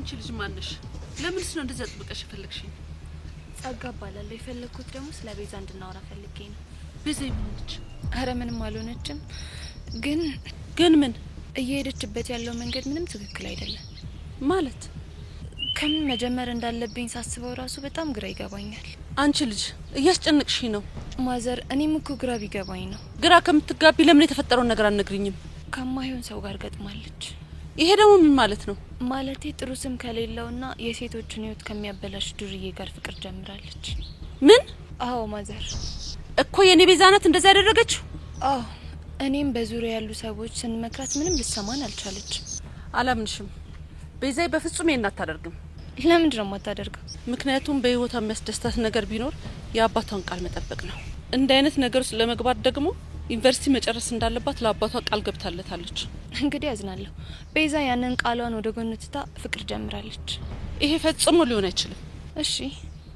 አንቺ ልጅ ማነሽ? ለምንስ ነው እንደዛ ጥብቀሽ ፈለግሽኝ? ጸጋ ባላለ የፈለኩት ደግሞ ስለ ቤዛ እንድናወራ ፈልጌ ነው። ቤዛ ይምንጭ? አረ ምንም አልሆነችም። ግን ምን እየሄደችበት ያለው መንገድ ምንም ትክክል አይደለም። ማለት ከምን መጀመር እንዳለብኝ ሳስበው ራሱ በጣም ግራ ይገባኛል። አንቺ ልጅ እያስጨነቅሽኝ ነው። ማዘር እኔም እኮ ግራ ቢገባኝ ነው። ግራ ከምትጋቢ ለምን የተፈጠረውን ነገር አልነግሪኝም? ከማይሆን ሰው ጋር ገጥማለች። ይሄ ደግሞ ምን ማለት ነው? ማለቴ ጥሩ ስም ከሌለውና የሴቶችን ህይወት ከሚያበላሽ ዱርዬ ጋር ፍቅር ጀምራለች። ምን? አዎ ማዘር እኮ የኔ ቤዛ ናት እንደዛ ያደረገችው። አዎ እኔም በዙሪያ ያሉ ሰዎች ስንመክራት ምንም ልትሰማን አልቻለች። አላምንሽም። ቤዛይ በፍጹም ይሄን አታደርግም። ለምንድን ነው የማታደርገው? ምክንያቱም በህይወቷ የሚያስደስታት ነገር ቢኖር የአባቷን ቃል መጠበቅ ነው። እንደ አይነት ነገር ውስጥ ለመግባት ደግሞ ዩኒቨርሲቲ መጨረስ እንዳለባት ለአባቷ ቃል ገብታለታለች። እንግዲህ ያዝናለሁ። ቤዛ ያንን ቃሏን ወደ ጎን ትታ ፍቅር ጀምራለች። ይሄ ፈጽሞ ሊሆን አይችልም። እሺ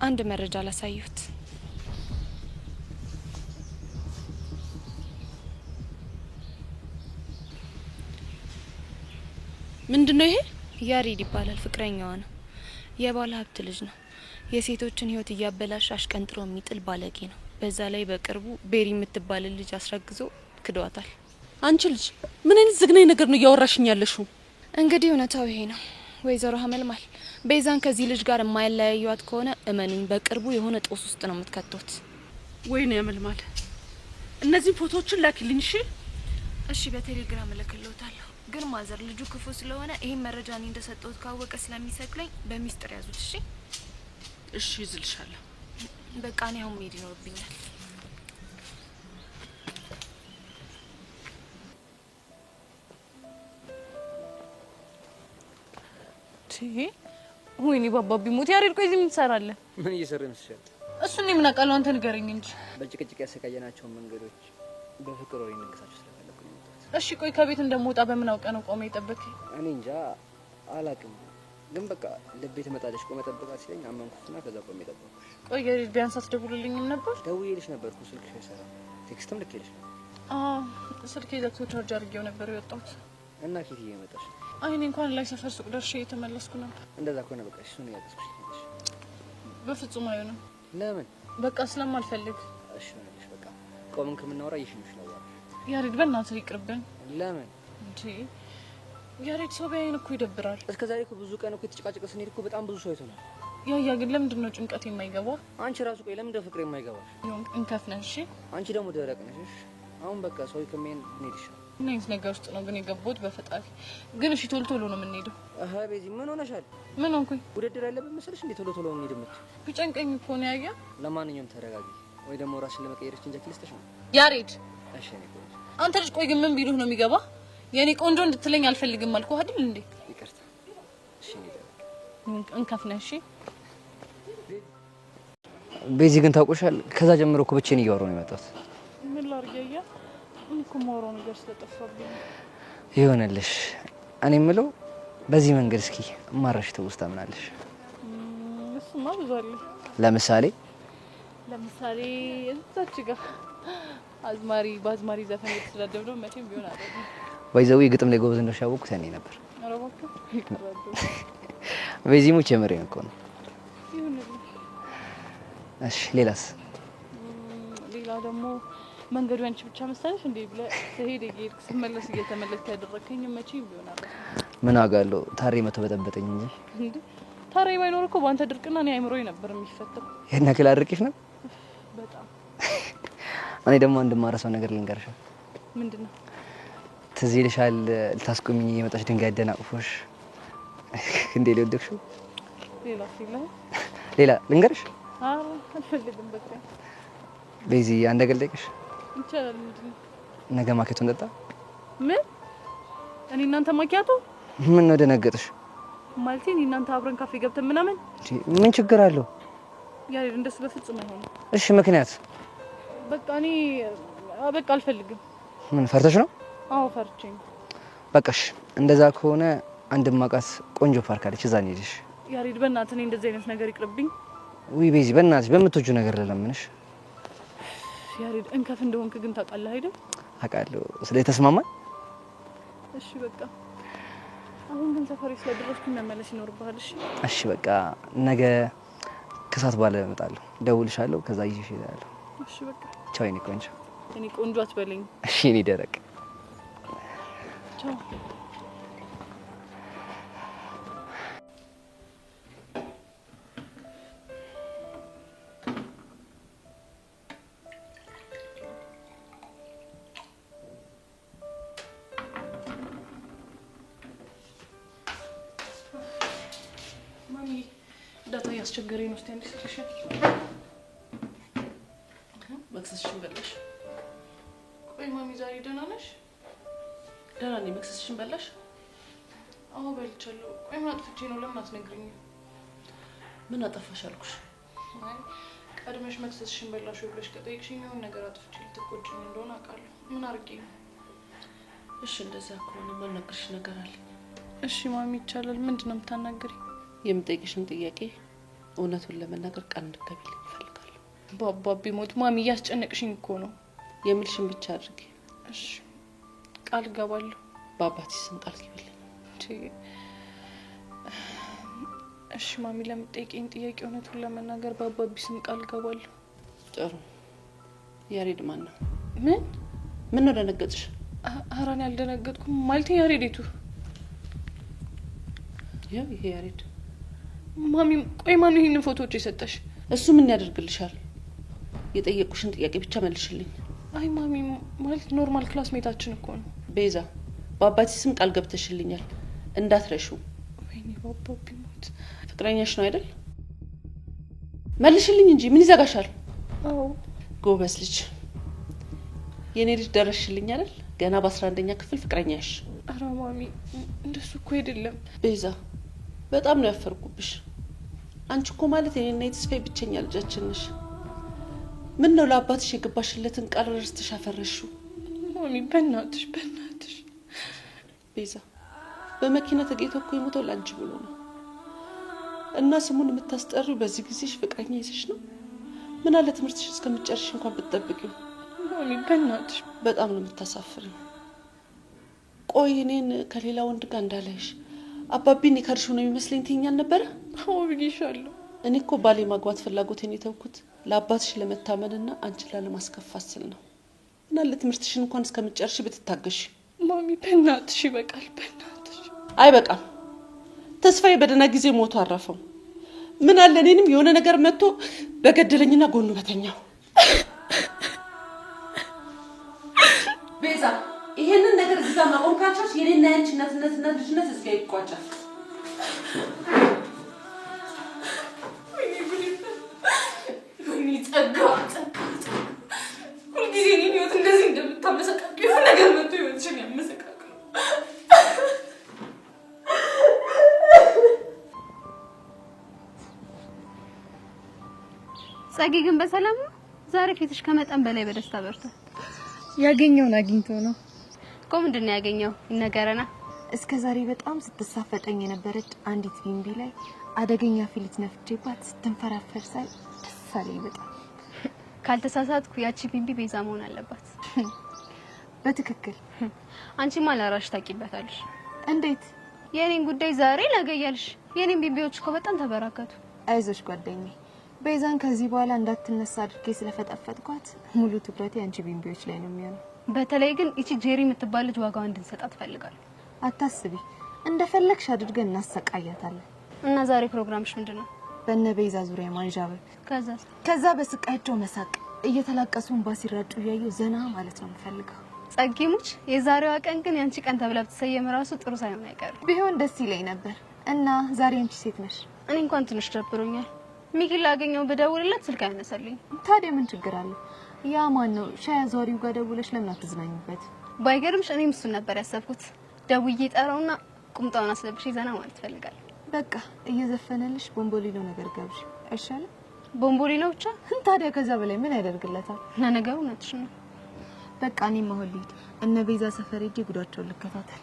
አንድ መረጃ ላሳዩት። ምንድነው ይሄ? ያሬድ ይባላል። ፍቅረኛዋ ነው። የባለ ሀብት ልጅ ነው። የሴቶችን ህይወት እያበላሽ አሽቀንጥሮ የሚጥል ባለጌ ነው። በዛ ላይ በቅርቡ ቤሪ የምትባል ልጅ አስረግዞ ክዷታል። አንቺ ልጅ ምን አይነት ዝግናኝ ነገር ነው እያወራሽኝ ያለሽው? እንግዲህ እውነታው ይሄ ነው። ወይዘሮ ሀመልማል ቤዛን ከዚህ ልጅ ጋር የማይለያዩት ከሆነ እመኑኝ በቅርቡ የሆነ ጦስ ውስጥ ነው የምትከቷት። ወይ ነው ያመልማል። እነዚህ ፎቶዎችን ላኪልኝ። እሺ በቴሌግራም እልክልዎታለሁ። ግን ማዘር ልጁ ክፉ ስለሆነ ይሄን መረጃ እኔ እንደሰጠሁት ካወቀ ስለሚሰክለኝ በሚስጥር ያዙት። እሺ ይዝልሻለሁ። በቃ እኔ አሁን መሄድ ይኖርብኛል። ወይኔ ባባ ቢሞት ያሬድ፣ ቆይ እዚህ ምን ትሰራለህ? ምን እየሰራህ ይመስልሻል? እሱን ምን አውቃለሁ፣ አንተ ንገረኝ እንጂ። በጭቅጭቅ ያሰቃየናቸውን መንገዶች በፍቅር ወሬ እንግሳችሁ ስለፈለኩ ነው። እሺ ቆይ ከቤት እንደምወጣ በምን አውቀ ነው ቆመ የጠበቅኝ? እኔ እንጃ አላውቅም፣ ግን በቃ ልቤ ትመጣለች ቆመ ጠብቃት ሲለኝ አመንኩትና ከዛ ቆመ ጠበቅኩሽ። ቆይ ያሬድ ቢያንስ አትደውልልኝም ነበር? ደውዬልሽ ነበርኩ፣ ስልክሽ አይሰራም። ቴክስትም ልኬልሽ ነበር። ስልኬ ዘግቶ ቻርጅ አድርጌው ነበር የወጣሁት። እና ኬት እየመጣሽ? አይ እኔ እንኳን ላይ ሰፈር ሱቅ ደርሼ የተመለስኩ ነበር። እንደዛ ከሆነ በቃ እሱን ያጥስኩሽ ነሽ። በፍጹም አይሆንም። ለምን? በቃ ስለማልፈልግ። እሺ ነሽ በቃ ቆምን ከምናወራ ይሽንሽ ነው ያሬድ፣ በእናትህ ይቅርብን። ለምን እንዴ ያሬድ፣ ሰው ቢያየን እኮ ይደብራል። እስከ ዛሬ እኮ ብዙ ቀን እኮ የተጨቃጨቀ ስንሄድ እኮ በጣም ብዙ ሰው አይቶናል። ያ ግን ለምንድን ነው ጭንቀት የማይገባ? አንቺ ራሱ ቆይ ለምን ፍቅር የማይገባሽ? እንከፍ ነሽ። እሺ አንቺ ደግሞ ደረቅ ነሽ። አሁን በቃ ሰው ከመን እንሄድሽ ምን አይነት ነገር ውስጥ ነው ግን የገባሁት? በፈጣሪ ግን እሺ ቶሎ ቶሎ ነው የምንሄደው። አሃ ቤዚ ምን ሆነሻል? ምን ሆንኩኝ? ውድድር ያለብን መሰለሽ እንዴ? ቶሎ ቶሎ እንሂድ የምትይ? ቢጨንቀኝ እኮ ነው ያያ። ለማንኛውም ተረጋጊ፣ ወይ ደግሞ ራስሽን ለመቀየር እንጂ ልስጥሽ ነው ያሬድ። እሺ እኔ ቆይ አንተ ልጅ ቆይ ግን ምን ቢሉህ ነው የሚገባ? የኔ ቆንጆ እንድትለኝ አልፈልግም አልኩህ አይደል እንዴ? ይቅርታ። እሺ እንከፍ ነሽ። ቤዚ ግን ታውቁሻል፣ ከዛ ጀምሮ እኮ ብቻዬን እያወራሁ ነው የመጣሁት። ምን ላድርግ ያያ? እኮ ማውራው ነገር ስለጠፋብኝ ይሆነልሽ። እኔ የምለው በዚህ መንገድ እስኪ ማራሽ ትውስታ ምን አለሽ? እሱማ ብዙ አለ። ለምሳሌ እዛች ጋር በአዝማሪ ዘፈን የተሰዳደብ ነው መቼም ቢሆን አይደለም። ወይዘው ግጥም ላይ ጎበዝ እንደሆነ ያወቅኩት ያኔ ነበር። ኧረ እባክህ በዚህ ሙች የምሬን እኮ ነው። ይሁንልኝ። እሺ ሌላስ? ሌላ ደግሞ መንገዱ አንቺ ብቻ መሰለሽ እንዴ ብለህ ትሄድ እየሄድክ ስመለስ እየተመለስክ ያደረከኝ መቼም ቢሆን አይደለም። ምን አውቃለሁ ታሬ መቶ በጠበጠኝ እንጂ እንዴ ታሬ ባይኖር እኮ በአንተ ድርቅና እኔ አይምሮዬ ነበር የሚፈተው። ይሄን ያክል አድርቂሽ ነው በጣም። እኔ ደግሞ አንድ ማረሰው ነገር ልንገርሽ። ምንድነው? ትዝ ይልሻል ልታስቆሚኝ የመጣሽ ድንጋይ አደናቅፎሽ እንዴ ሊወደቅሽው? ሌላ ልንገርሽ? አልፈልግም በቃ። ቤዚ አንድ ነገር ልጠይቅሽ? ይቻላል። ምንድነው? ነገ ማኪያቶ እንጠጣ? ምን? እኔ እናንተ ማኪያቶ? ምን ነው ደነገጥሽ? ማለቴ እኔ እናንተ አብረን ካፌ ገብተን ምናምን? ምን ችግር አለው? ያሬድ እንደሱ በፍጹም አይሆንም። እሺ ምክንያት? በቃ እኔ በቃ አልፈልግም። ምን ፈርተሽ ነው? አዎ ፈርቼ ነው። በቃሽ እንደዛ ከሆነ አንድ ማቃት ቆንጆ ፓርክ አለች፣ እዛ እንሂድሽ። ያሬድ በእናትህ እኔ እንደዚህ አይነት ነገር ይቅርብኝ። ውይ ቤዚ በእናትሽ በምትወጂው ነገር ለለምንሽ። ያሬድ እንከፍ እንደሆንክ ግን ታውቃለህ አይደል? አውቃለሁ። ስለዚህ ተስማማን? እሺ በቃ አሁን ግን ሰፈሬ ስለደረስኩኝ መመለስ ይኖርብሃል። እሺ በቃ ነገ ከሰዓት በኋላ እመጣለሁ። ደውልሻለሁ። ከዛ ይዤሽ እሄዳለሁ። እሺ በቃ ቻው የኔ ቆንጆ። እኔ ቆንጆ አትበለኝ። እሺ እኔ ደረቅ። ቻው። ማሚ ዳታ ያስቸገረኝ ነው። እስቲ አንዴ ስልሽ መክሰስሽን በላሽ? ቆይ ማሚ ዛሬ ደህና ነሽ? ደህና ነኝ። መክሰስሽን በላሽ? አዎ በልቻለሁ። ቆይ ምን አጥፍቼ ነው? ለምን አትነግሪኝም? ምን አጠፋሽ አልኩሽ? አይ ቀድመሽ መክሰስሽን በላሽ ብለሽ ከጠየቅሽኝ የሆነ ነገር አጥፍቼ ልትቆጪኝ እንደሆነ አውቃለሁ። ምን አድርጌ ነው? እሺ እንደዛ ከሆነ ማናገርሽ ነገር አለ። እሺ ማሚ ይቻላል። ምንድን ነው የምታናግሪኝ? የምጠይቅሽን ጥያቄ እውነቱን ለመናገር ቃል እንድትገቢልኝ እፈልጋለሁ። በአባቢ ሞት ማሚ እያስጨነቅሽኝ እኮ ነው። የምልሽን ብቻ አድርጊ። እሺ ቃል እገባለሁ። በአባትሽ ስም ቃል ግቢልኝ። እሺ ማሚ ለምትጠይቀኝ ጥያቄ እውነቱን ለመናገር በአባቢ ስም ቃል እገባለሁ። ጥሩ። ያሬድ ማን ነው? ምን ነው ደነገጥሽ? ኧረ እኔ አልደነገጥኩም። ማለት ያሬዴቱ ያው ይሄ ያሬድ። ማሚ ቆይ ማን ይሄንን ፎቶዎች የሰጠሽ? እሱ ምን ያደርግልሻል? የጠየቁሽን ጥያቄ ብቻ መልሽልኝ። አይ ማሚ ማለት ኖርማል ክላስሜታችን እኮ ነው። ቤዛ በአባትሽ ስም ቃል ገብተሽልኛል እንዳትረሹ። ወይኔ በአባቢ ሞት። ፍቅረኛሽ ነው አይደል? መልሽልኝ እንጂ ምን ይዘጋሻል? አዎ ጎበዝ ልጅ። የኔ ልጅ ደረሽልኝ አይደል? ገና በ11ኛ ክፍል ፍቅረኛሽ። ኧረ ማሚ እንደሱ እኮ አይደለም። ቤዛ በጣም ነው ያፈርኩብሽ። አንቺ እኮ ማለት የኔና የተስፋዬ ብቸኛ ልጃችን ነሽ። ምን ነው ለአባትሽ የገባሽለትን ቃል ረስተሽ አፈረሽው? ማሚ በእናትሽ ቤዛ በመኪና ተገይቶ እኮ የሞተው ላንቺ ብሎ ነው። እና ስሙን የምታስጠሪው በዚህ ጊዜሽ ፍቅረኛ ይዘሽ ነው? ምን አለ ትምህርትሽ እስከምትጨርሽ እንኳን ብትጠብቂው። ማሚ በእናትሽ በጣም ነው የምታሳፍሪው። ቆይ እኔን ከሌላ ወንድ ጋር እንዳላይሽ አባቢን የካድሽው ነው የሚመስለኝ ትይኛል ነበረ? አዎ ብዬሻለሁ። እኔ እኮ ባሌ ማግባት ፍላጎቴን የተውኩት ለአባትሽ ለመታመንና አንቺን ላለማስከፋት ስል ነው። እና ለትምህርትሽን እንኳን እስከምትጨርሽ ብትታገሽ። ማሚ በእናትሽ ይበቃል። በእናትሽ አይበቃም። ተስፋዬ በደህና ጊዜ ሞቶ አረፈው። ምን አለ እኔንም የሆነ ነገር መጥቶ በገደለኝና ጎኑ በተኛው። ቤዛ ይሄንን ነገር እዚህ ጋር ማቆም ካልቻልሽ የኔና ያንቺ እናትነትና ልጅነት እዚህ ጋር ይቋጫል። ጸጋ ሁልጊዜ እኔን ህይወት እንደዚህ እንደምታመሰቃቅ የሆነ ነገር መጥቶ ህይወትሽን ያመሰቃቅ ነው። ጸጊ ግን በሰላም ነው? ዛሬ ፊትሽ ከመጠን በላይ በደስታ በርቷል። ያገኘውን አግኝቶ ነው። ምንድን ነው ያገኘው? ይነገረና። እስከ ዛሬ በጣም ስትሳፈጠኝ የነበረች አንዲት ቢምቢ ላይ አደገኛ ፊሊት ነፍቼባት ስትንፈራፈር ሳይ ደስ አለኝ በጣም። ካልተሳሳትኩ ያቺ ቢምቢ ቤዛ መሆን አለባት። በትክክል። አንቺማ ለራስሽ ታውቂበታለሽ። እንዴት? የኔን ጉዳይ ዛሬ ነገ እያልሽ የኔን ቢምቢዎች እኮ በጣም ተበራከቱ። አይዞሽ ጓደኛዬ፣ ቤዛን ከዚህ በኋላ እንዳትነሳ አድርጌ ስለፈጠፈጥኳት ሙሉ ትኩረቴ አንቺ ቢምቢዎች ላይ ነው የሚሆነው። በተለይ ግን እቺ ጄሪ የምትባል ልጅ ዋጋዋን እንድንሰጣት ፈልጋለሁ። አታስቢ፣ እንደፈለግሽ አድርገን እናሰቃያታለን። እና ዛሬ ፕሮግራምሽ ምንድነው? በእነ ቤዛ ዙሪያ ማንዣበብ፣ ከዛ በስቃያቸው መሳቅ፣ እየተላቀሱ እንባ ሲራጩ እያየሁ ዘና ማለት ነው የምፈልገው። ጸጊሙች፣ የዛሬዋ ቀን ግን ያንቺ ቀን ተብላ ብትሰየም ራሱ ጥሩ ሳይሆን አይቀርም። ቢሆን ደስ ይለኝ ነበር። እና ዛሬ አንቺ ሴት ነሽ? እኔ እንኳን ትንሽ ደብሮኛል። ሚኪ ላገኘው በደውልለት ስልክ አይነሳልኝ። ታዲያ ምን ችግር አለ? ያ ማን ነው ሻይ አዟሪው ጋር ደውለሽ ለምን አትዝናኙበት? ባይገርምሽ እኔም እሱን ነበር ያሰብኩት። ደውዬ ጠራውና ቁምጣውን አስለብሽ ዘና ማለት ፈልጋለሁ። በቃ እየዘፈነልሽ ቦምቦሊኖ ነገር ጋብዥ አይሻልም? ቦምቦሊኖ ብቻ? ታዲያ ከዛ በላይ ምን ያደርግለታል? ለነገሩ እውነትሽ ነው። በቃ እኔም አሁን ልሂድ። እነ ቤዛ ሰፈር ሄጄ ጉዳቸውን ልከታተል።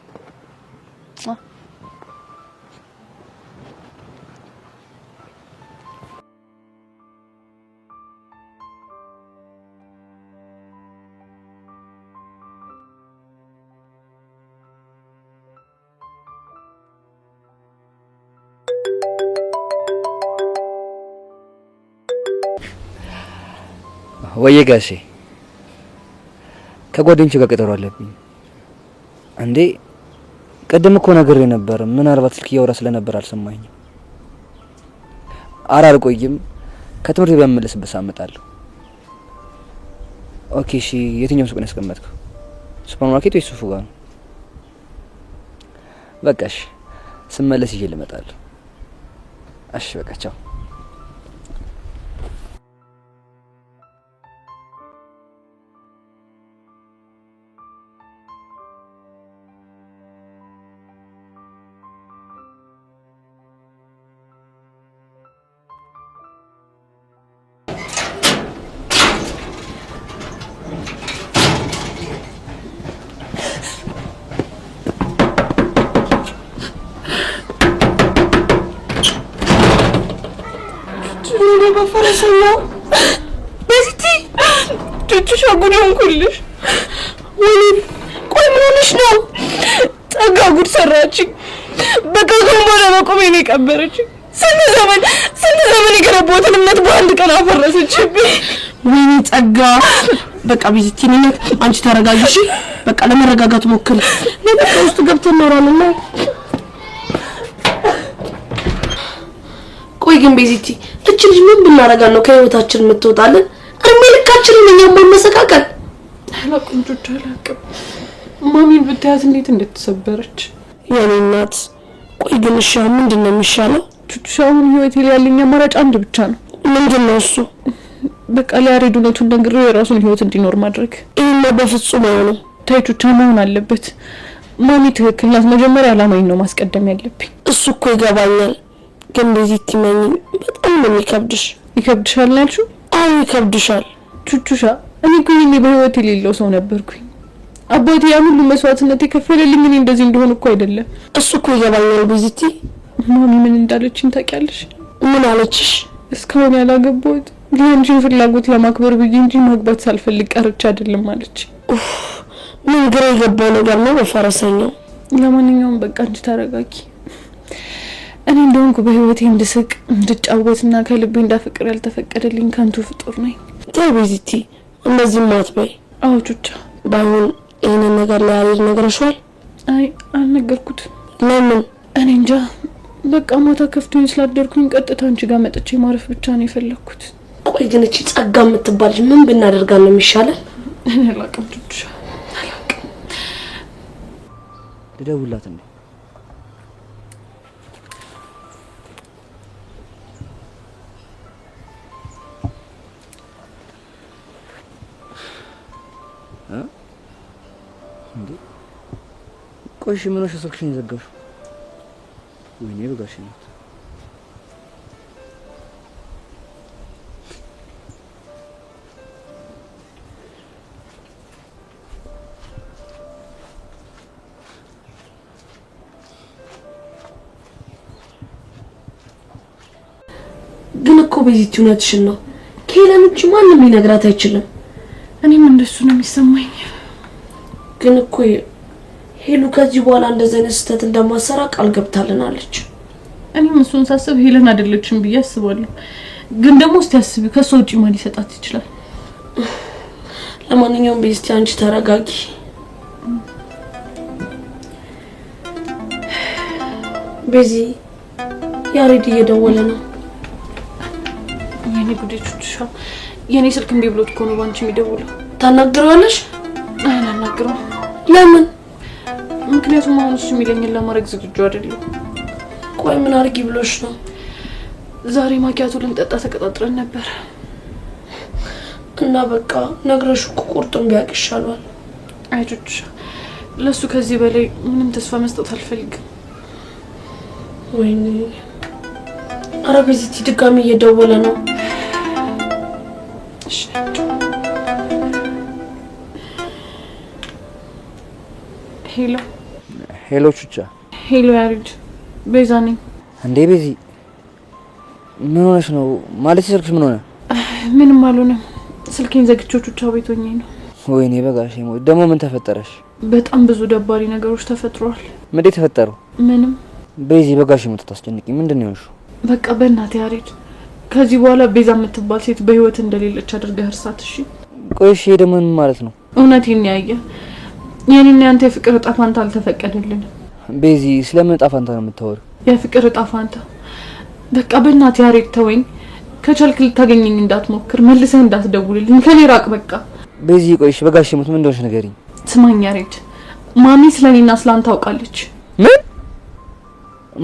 ወየ ጋሼ ከጓደኞቼ ጋር ቀጠሮ አለብኝ። እንዴ ቀደም እኮ ነግሬ ነበር። ምናልባት ስልክ እያወራ ስለነበር አልሰማኝም። ኧረ አልቆይም። ከትምህርት ቤት በመመለስበት ሰዓት እመጣለሁ። ኦኬ እሺ። የትኛው ሱቅ ነው ያስቀመጥከው? ሱፐርማርኬት ወይስ ሱፉ ጋር ነው? በቃ እሺ፣ ስመለስ ይዤ ልመጣለሁ። እሺ በቃ ቻው። በፈረሰኛው በዚቲ ቹቹሻ ጉድ ሆንኩልሽ። ወይኔ ቆይ ምን ሆነሽ ነው? ጸጋ ጉድ ሰራችኝ። በቃ ከሆነ በኋላ በቆሜ ነው የቀበረችኝ። ስንት ዘመን የገነባሁትን እምነት በአንድ ቀን አፈረሰችብኝ። ወይኔ ጸጋ በቃ በዚቲ ምን አንቺ ተረጋጊ። በቃ ለመረጋጋት ሞክሪ። ለበቃ ውስጥ ገብተን ኖራልና ቆይ ግን ቤዚቲ እቺ ልጅ ምን ብናረጋት ነው ከህይወታችን የምትወጣለን? እርሜ ልካችንን እኛም ማመሰቃቀል አላውቅም። ጆጆ አላውቅም። ማሚን ብታያት እንዴት እንደተሰበረች የኔ እናት። ቆይ ግን እሺ ምንድን ነው የሚሻለው? ጆጆ አሁን ህይወቴ ላይ ያለኝ አማራጭ አንድ ብቻ ነው። ምንድን ነው እሱ? በቃ ለያሬድ እውነቱን ነግሬው የራሱን ህይወት እንዲኖር ማድረግ። ይሄማ በፍጹም አይሆንም። ታይ ጆጆ መሆን አለበት። ማሚ ትክክል ናት። መጀመሪያ አላማዬን ነው ማስቀደም ያለብኝ። እሱ እኮ ይገባኛል። ግን እንደዚህ ትመኝ በጣም ነው የሚከብድሽ። ይከብድሻል ናችሁ? አዎ ይከብድሻል። ቹቹሻ እኔ እኮ ይሄኔ በህይወት የሌለው ሰው ነበርኩኝ። አባቴ ያ ሁሉ መስዋዕትነት የከፈለልኝ እኔ እንደዚህ እንደሆነ እኮ አይደለም። እሱ እኮ ይገባኛል። ቤዚቲ ማሚ ምን እንዳለችኝ ታውቂያለሽ? ምን አለችሽ? እስካሁን ያላገባሁት የአንቺን ፍላጎት ለማክበር ብዬ እንጂ ማግባት ሳልፈልግ ቀርቼ አይደለም አለች። ምን ግራ የገባው ነገር ነው በፈረሰኛው። ለማንኛውም በቃ አንቺ ተረጋጊ። እኔ እንደሆንኩ በህይወቴ እንድስቅ እንድጫወትና ከልቤ እንዳፈቅር ያልተፈቀደልኝ ከንቱ ፍጡር ነኝ። ተይ ቤዚቲ እንደዚህ ማትበይ። አዎ ቹቻ ባይሆን ይሄንን ነገር ለያሬድ ነግረሽዋል? አይ አልነገርኩትም። ለምን? እኔ እንጃ። በቃ ማታ ከፍቶኝ ስላደርኩኝ ቀጥታ አንቺ ጋር መጥቼ ማረፍ ብቻ ነው የፈለኩት። ቆይ ግን እቺ ጸጋ የምትባል ምን ብናደርጋት ነው የሚሻለው? እኔ አላውቅም ቹቻ አላውቅም። ልደውልላት ነው። እንዴ ቆይ እሺ ምን ሆነሽ ስልክሽን ዘጋሽው? ወይኔ በጋሽ ነው። ግን እኮ ቤዚቲ እውነትሽን ነው። ከሄለን ውጪ ማንም ሊነግራት አይችልም። እኔም እንደሱ ነው የሚሰማኝ። ግን እኮ ሄሉ ከዚህ በኋላ እንደዚህ አይነት ስህተት እንደማሰራ ቃል ገብታልናለች። እኔም እሱን ሳስብ ሄለን አይደለችም ብዬ አስባለሁ። ግን ደግሞ እስቲ አስቢ ከሷ ውጪ ማን ሊሰጣት ይችላል? ለማንኛውም ቤዚቲ አንቺ ተረጋጊ። ቤዚ ያሬድ እየደወለ ነው። የኔ ጉዴቹሻ የኔ ስልክ እምቢ ብሎት እኮ ነው ባንቺ የሚደውለው። ታናግረዋለሽ? አላናግረው። ለምን? ምክንያቱም አሁን እሱ የሚለኝን ለማድረግ ዝግጁ አይደለም። ቆይ ምን አድርጊ ብሎሽ ነው? ዛሬ ማኪያቱ ልንጠጣ ተቀጣጥረን ነበር እና በቃ ነግረሽ እኮ ቁርጡን ቢያውቅ ይሻላል። አይጆቹሻ ለሱ ከዚህ በላይ ምንም ተስፋ መስጠት አልፈልግም። ወይኔ ኧረ ቤዚቲ ድጋሚ እየደወለ ነው። እሺ ሄሎ ሄሎ ቹቻ። ሄሎ ያሬድ ቤዛ ነኝ። እንዴ ቤዚ ምን ሆነሽ ነው? ማለት ስልክሽ ምን ሆነ? ምንም አልሆነም። ስልኬን ዘግቼው ቹቻ ቤት ሆኜ ነው። ወይኔ በጋሽ ሞት። ደግሞ ምን ተፈጠረሽ? በጣም ብዙ ደባሪ ነገሮች ተፈጥረዋል። ምን ተፈጠሩ? ምንም። ቤዚ በጋሽ ሞት ታስጨንቂ። ምንድነው ያልሽው? በቃ በእናትህ ያሬድ ከዚህ በኋላ ቤዛ የምትባል ሴት በህይወት እንደሌለች አድርገህ እርሳት። እሺ ቆይ እሺ ደግሞ ምን ማለት ነው? እውነቴን ያየ የኔና ያንተ የፍቅር እጣ ፋንታ አልተፈቀደልንም። ቤዚ ስለምን እጣ ፋንታ ነው የምታወሪው? የፍቅር እጣ ፋንታ በቃ በእናትህ ያሬድ ተወኝ። ከቻልክ ልታገኘኝ እንዳትሞክር፣ መልሰህ እንዳትደውልልኝ፣ ከኔ ራቅ በቃ። ቤዚ ቆይ እሺ በጋሽ ሞት ምን እንደሆነሽ ንገሪኝ። ስማኝ ያሬድ፣ ማሚ ስለኔና ስላንተ ታውቃለች። ምን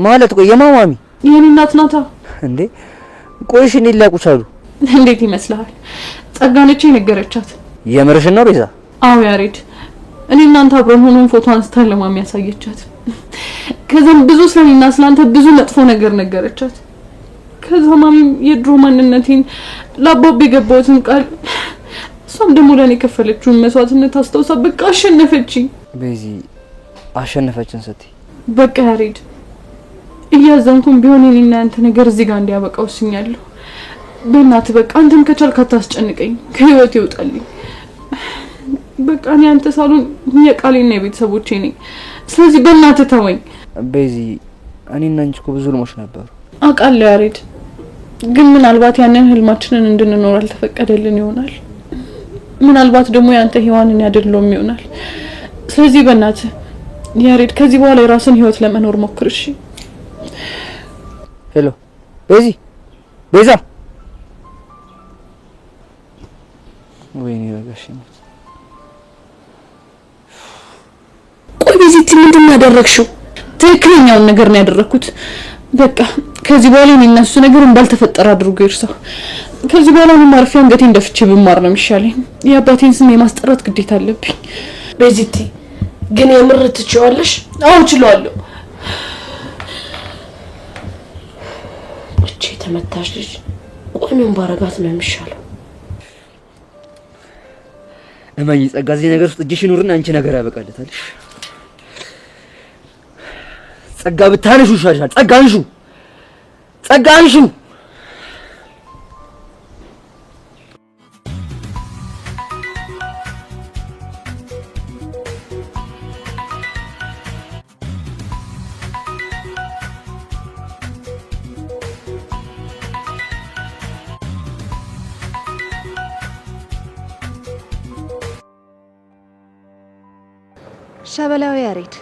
ማለት? ቆይ የማማሚ የኔ እናት ናታ እንዴ? ቆይ እሺ እንዴት ሊያውቁ ቻሉ? እንዴት ይመስልሃል? ጸጋነች የነገረቻት። የምርሽን ነው ቤዛ? አዎ ያሬድ፣ እኔ እናንተ አብረን ሆነን ፎቶ አንስተን ለማሚ ያሳየቻት። ከዛም ብዙ ስለኔና ስላንተ ብዙ መጥፎ ነገር ነገረቻት። ከዛ ማሚም የድሮ ማንነቴን ለአባቤ የገባሁትን ቃል እሷም ደግሞ ለኔ የከፈለችውን መስዋዕትነት አስታውሳ በቃ አሸነፈችኝ። ቤዚ አሸነፈችን ስትይ በቃ ያሬድ እያዘንኩም ቢሆን እኔና አንተ ነገር እዚህ ጋር እንዲያበቃ ወስኛለሁ። በእናትህ በቃ አንተም ከቻልክ አታስጨንቀኝ፣ ከህይወት ይውጣልኝ። በቃ እኔ አንተ ሳሉን የቃሌና የቤተሰቦቼ ነኝ። ስለዚህ በእናትህ ተወኝ። ቤዚ እኔና አንቺ እኮ ብዙ ህልሞች ነበሩ። አውቃለሁ ያሬድ፣ ግን ምናልባት ያንን ህልማችንን እንድንኖር አልተፈቀደልን ይሆናል። ምናልባት ደግሞ ያንተ ህይዋንን ያደልሎም ይሆናል። ስለዚህ በእናትህ ያሬድ ከዚህ በኋላ የራስን ህይወት ለመኖር ሞክር። እሺ ሄሎ ቤዚ፣ ቤዛ ወይኔ በጋሽ ሞት። ቆይ ቤዚቲ ምንድን ያደረግሽው? ትክክለኛውን ነገር ነው ያደረኩት። በቃ ከዚህ በኋላ እኔና እሱ ነገር እንዳልተፈጠረ አድርጎ ይርሳው። ከዚህ በኋላ ነው ማርፊያ አንገቴ እንደፍቼ ብማር ነው የሚሻለኝ። የአባቴን ስም የማስጠራት ግዴታ አለብኝ። ቤዚቲ ግን የምር ትችዋለሽ? አዎ እችላለሁ። እቺ ተመታሽ ልጅ ቆይ ምን ባረጋት ነው የሚሻለው? እማዬ ጸጋ እዚህ ነገር ውስጥ እጅሽ ይኑርና አንቺ ነገር ያበቃለታልሽ። ጸጋ ብታነሹ ይሻልሻል። ጸጋ አንሹ፣ ጸጋ አንሹ። ሸበላው ያሬድ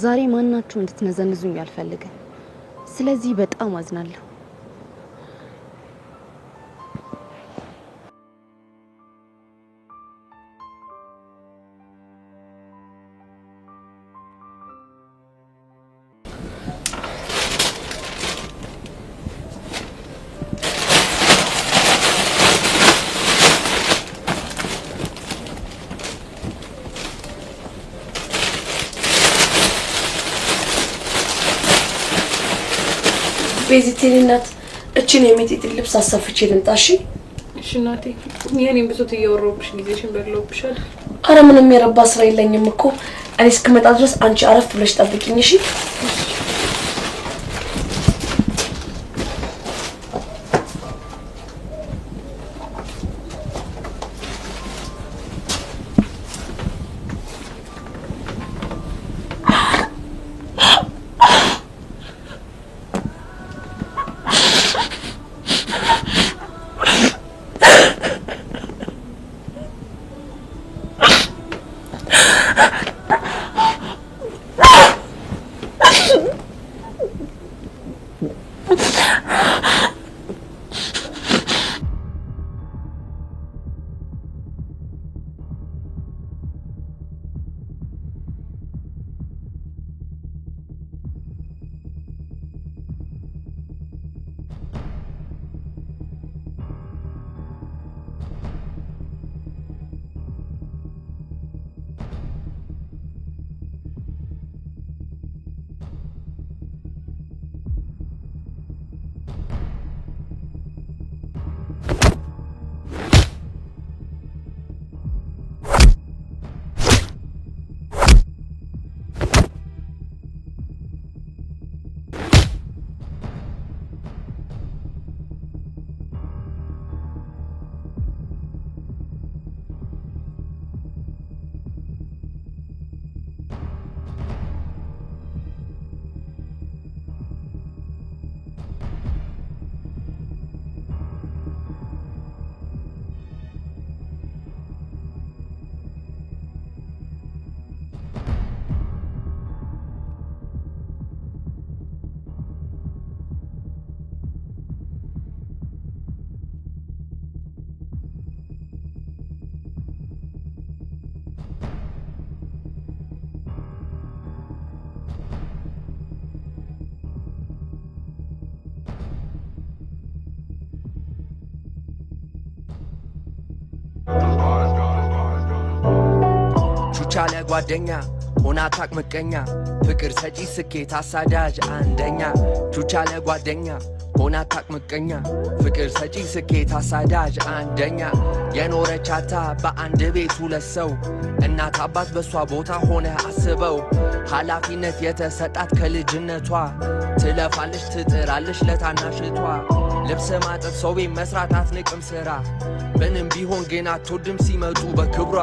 ዛሬ ማናችሁ እንድትነዘንዙኝ አልፈልግም። ስለዚህ በጣም አዝናለሁ። ቤዚቲ እናት እቺን የሚጤጥ ልብስ አሰፍቼ ልምጣሽ? እሺ እናቴ፣ የኔን ብሶት እያወራሁብሽ ጊዜሽን በልሎብሻል። አረ ምንም የረባ ስራ የለኝም እኮ እኔ እስክመጣ ድረስ አንቺ አረፍ ብለሽ ጠብቂኝ እሺ? ቹቻ ለጓደኛ ሆና ታቅ ምቀኛ ፍቅር ሰጪ ስኬት አሳዳጅ አንደኛ ቹቻ ለጓደኛ ሆና ታቅ ምቀኛ ፍቅር ሰጪ ስኬት አሳዳጅ አንደኛ የኖረቻታ በአንድ ቤት ሁለት ሰው እናት አባት በሷ ቦታ ሆነ አስበው ኃላፊነት የተሰጣት ከልጅነቷ ትለፋለች ትጥራለች ለታናሽቷ ልብስ ማጠብ ሰው ቤት መስራት አትንቅም ስራ ምንም ቢሆን ግን አትወድም ሲመጡ በክብሯ